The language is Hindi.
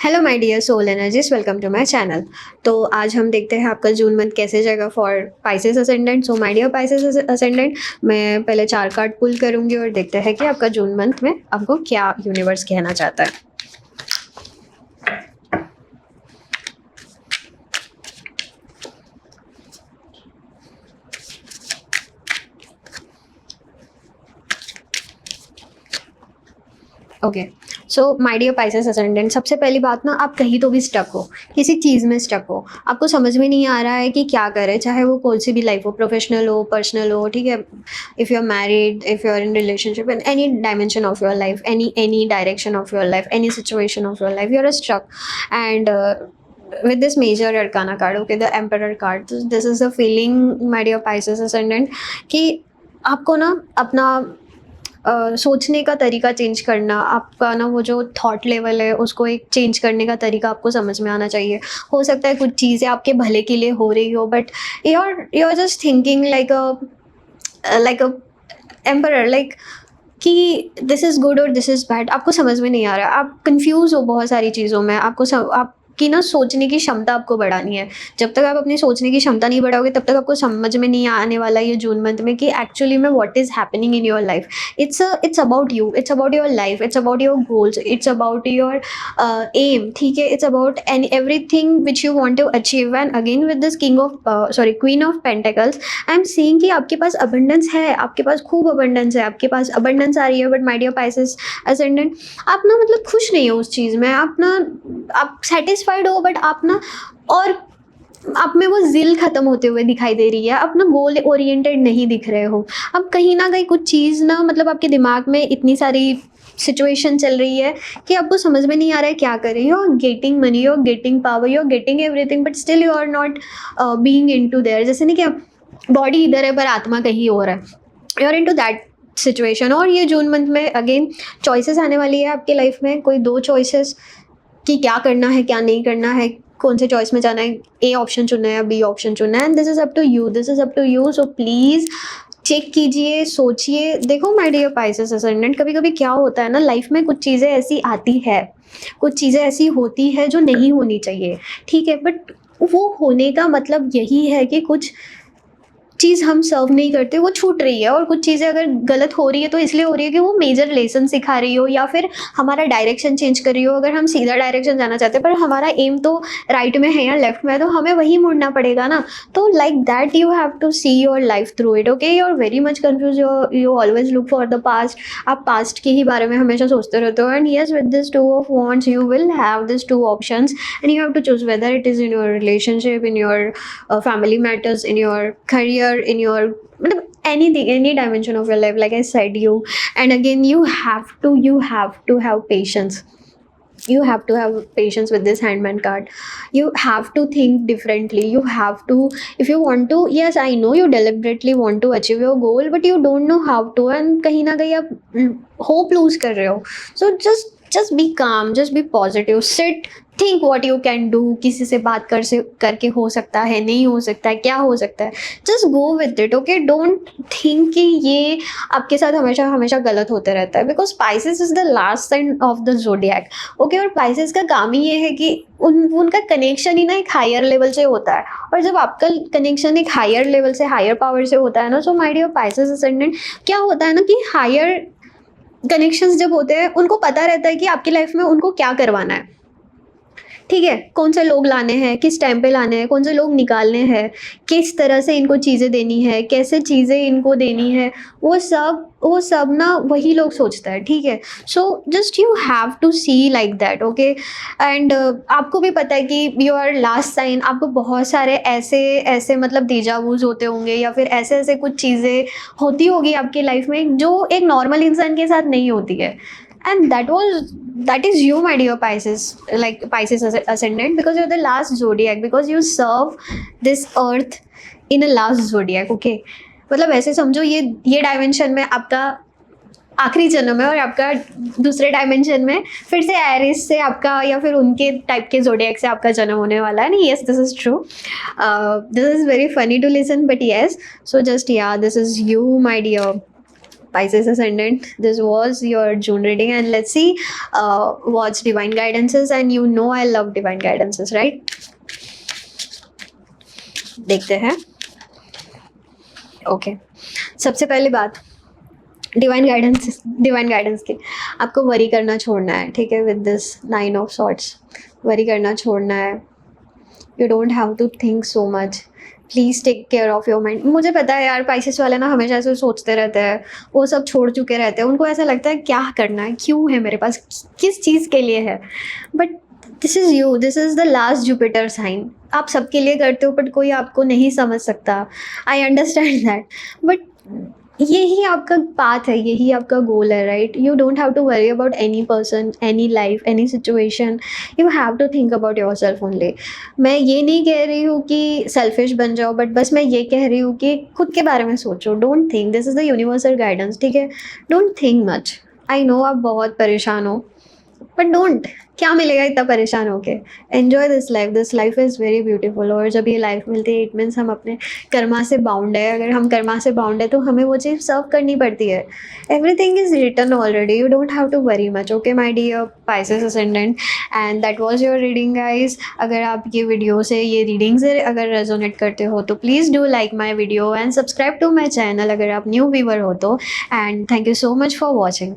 Hello my dear soul energies, welcome to my channel. तो आज हम देखते हैं आपका जून मंथ कैसे जाएगा for Pisces ascendant. So my dear Pisces ascendant, मैं पहले 4 कार्ड पुल करूंगी और देखते हैं कि आपका जून मंथ में आपको क्या यूनिवर्स कहना चाहता है। Okay, so my dear Pisces ascendant, सबसे पहली बात ना, आप कहीं तो भी स्टक हो, किसी चीज़ में स्टक हो, आपको समझ में नहीं आ रहा है कि क्या करें, चाहे वो कोई सी भी लाइफ हो, प्रोफेशनल हो, पर्सनल हो, ठीक है। If you are married, if you are in relationship, in any dimension of your life, any direction of your life, any situation of your life, you are stuck and with this major arcana card, okay, the emperor card, this is the feeling, my dear Pisces ascendant, कि आपको ना अपना सोचने का तरीका चेंज करना, आपका ना वो जो थॉट लेवल है उसको एक चेंज करने का तरीका आपको समझ में आना चाहिए। हो सकता है कुछ चीज़ें आपके भले के लिए हो रही हो, but you are just thinking like a emperor, like कि दिस इज़ गुड और दिस इज़ बैड, आपको समझ में नहीं आ रहा, आप कंफ्यूज हो बहुत सारी चीज़ों में। आपकी ना सोचने की क्षमता आपको बढ़ानी है। जब तक आप अपनी सोचने की क्षमता नहीं बढ़ाओगे तब तक आपको समझ में नहीं आने वाला ये जून मंथ में कि एक्चुअली में what is happening in your life. It's about you, it's about your life, it's about your goals, it's about your aim, ठीक है। It's about any everything which you want to achieve. And again with this queen of pentacles, I am seeing कि आपके पास अबंडेंस है, आपके पास खूब अबंडेंस है, आपके पास अबंडेंस आ रही है। But my dear Pisces ascendant, आप ना मतलब खुश नहीं हो उस चीज़ में, आप सेटिस्फाइड हो, बट आप ना, और आप में वो ज़िल ख़त्म होते हुए दिखाई दे रही है, आप ना गोल ओरिएंटेड नहीं दिख रहे हो। अब कहीं ना कहीं कुछ चीज़ ना, मतलब आपके दिमाग में इतनी सारी सिचुएशन चल रही है कि आपको समझ में नहीं आ रहा है क्या करें। You are getting money, you are getting power, you are getting everything, but still you are not being into there. जैसे नहीं कि बॉडी इधर है पर आत्मा कहीं और है, you are into that situation. और ये जून मंथ में अगेन चॉइसेस आने वाली है आपकी लाइफ में, कोई 2 चॉइसेस कि क्या करना है क्या नहीं करना है, कौन से चॉइस में जाना है, ए ऑप्शन चुनना है या बी ऑप्शन चुनना है। And this is up to you, this is up to you. So please check कीजिए, सोचिए। देखो माय डियर पाइसेस असेंडेंट, कभी कभी क्या होता है ना, लाइफ में कुछ चीज़ें ऐसी आती है, कुछ चीज़ें ऐसी होती है जो नहीं होनी चाहिए, ठीक है। बट वो होने का मतलब यही है कि कुछ चीज़ हम सर्व नहीं करते, वो छूट रही है। और कुछ चीज़ें अगर गलत हो रही है तो इसलिए हो रही है कि वो मेजर लेसन सिखा रही हो, या फिर हमारा डायरेक्शन चेंज कर रही हो। अगर हम सीधा डायरेक्शन जाना चाहते हैं पर हमारा एम तो राइट में है या लेफ्ट में है, तो हमें वही मुड़ना पड़ेगा ना। तो like that you have to see your life through it, okay. You are very much confuse, you always look for the past, आप पास्ट के ही बारे में हमेशा सोचते रहते हो। And yes, with this 2 of Wands you will have this 2 options and you have to choose whether it is in your relationship, in your family matters, in your career, in your anything, any dimension of your life, like I said. And again, you have to have patience. You have to have patience with this Hangman card. You have to think differently. You have to, if you want to, yes I know you deliberately want to achieve your goal, but you don't know how to, and कहीं ना कहीं आप hope lose कर रहे हो. So just be calm, just be positive, sit, think what you can do. किसी से बात करके हो सकता है, नहीं हो सकता है, क्या हो सकता है, just go with it, okay. Don't think कि ये आपके साथ हमेशा हमेशा गलत होते रहता है, because Pisces is the last sign of the zodiac, okay. और Pisces का काम ही ये है कि उनका कनेक्शन ही ना एक हायर लेवल से होता है, और जब आपका कनेक्शन एक हायर लेवल से, हायर पावर से होता है ना, so my dear Pisces ascendant, क्या होता है ना कि हायर कनेक्शंस जब होते हैं उनको पता रहता है कि आपकी लाइफ में उनको क्या करवाना है, ठीक है। कौन से लोग लाने हैं, किस टाइम पे लाने हैं, कौन से लोग निकालने हैं, किस तरह से इनको चीज़ें देनी है, कैसे चीज़ें इनको देनी है, वो सब ना वही लोग सोचता है, ठीक है। So just you have to see like that, okay. And आपको भी पता है कि योर लास्ट साइन, आपको बहुत सारे ऐसे ऐसे मतलब डेजावूज होते होंगे, या फिर ऐसे ऐसे कुछ चीज़ें होती होगी आपकी लाइफ में जो एक नॉर्मल इंसान के साथ नहीं होती है। And that is you, my dear Pisces, like Pisces ascendant, because you're the last zodiac, because you serve this earth in a last zodiac, okay. मतलब ऐसे समझो, ये डायमेंशन में आपका आखिरी जन्म है, और आपका दूसरे डायमेंशन में फिर से एरिस से आपका, या फिर उनके टाइप के जोडियक से आपका जन्म होने वाला है ना। Yes, this is true, this is very funny to listen, but yes, so just ya, this is you, my dear Pisces Ascendant. This was your June reading, and let's see what's divine guidances. And you know I love divine guidances, right? देखते हैं. ओके, सबसे पहली बात डिवाइन गाइडेंस की, आपको वरी करना छोड़ना है, ठीक है. With this 9 of swords, worry करना छोड़ना है. You don't have to think so much. Please take care of your mind. मुझे पता है यार, पाइसेस वाले ना हमेशा ऐसे सोचते रहते हैं, वो सब छोड़ चुके रहते हैं. उनको ऐसा लगता है क्या करना है, क्यों है मेरे पास, किस चीज़ के लिए है. But this is you, this is the last Jupiter sign. आप सबके लिए करते हो, बट कोई आपको नहीं समझ सकता. आई अंडरस्टैंड दैट, बट यही आपका पाथ है, यही आपका गोल है, right. You don't have to worry about any person, any life, any situation. You have to think about yourself only. मैं ये नहीं कह रही हूँ कि सेल्फिश बन जाओ, बट बस मैं ये कह रही हूँ कि खुद के बारे में सोचो. Don't think. This is the universal guidance, ठीक है. Don't think much. I know आप बहुत परेशान हो, बट डोंट. क्या मिलेगा इतना परेशान होके. Enjoy this life is very beautiful. और जब ये लाइफ मिलती है, इट मीन्स हम अपने कर्मा से बाउंड है. अगर हम कर्मा से बाउंड है तो हमें वो चीज़ सर्व करनी पड़ती है. Everything is written already. You don't have to worry much. Okay my dear Pisces ascendant, and that was your reading guys. अगर आप ये वीडियो से, ये रीडिंग से अगर रेजोनेट करते हो तो please do like my video and subscribe to my channel अगर आप न्यू व्यूवर हो तो. And thank you so much for watching.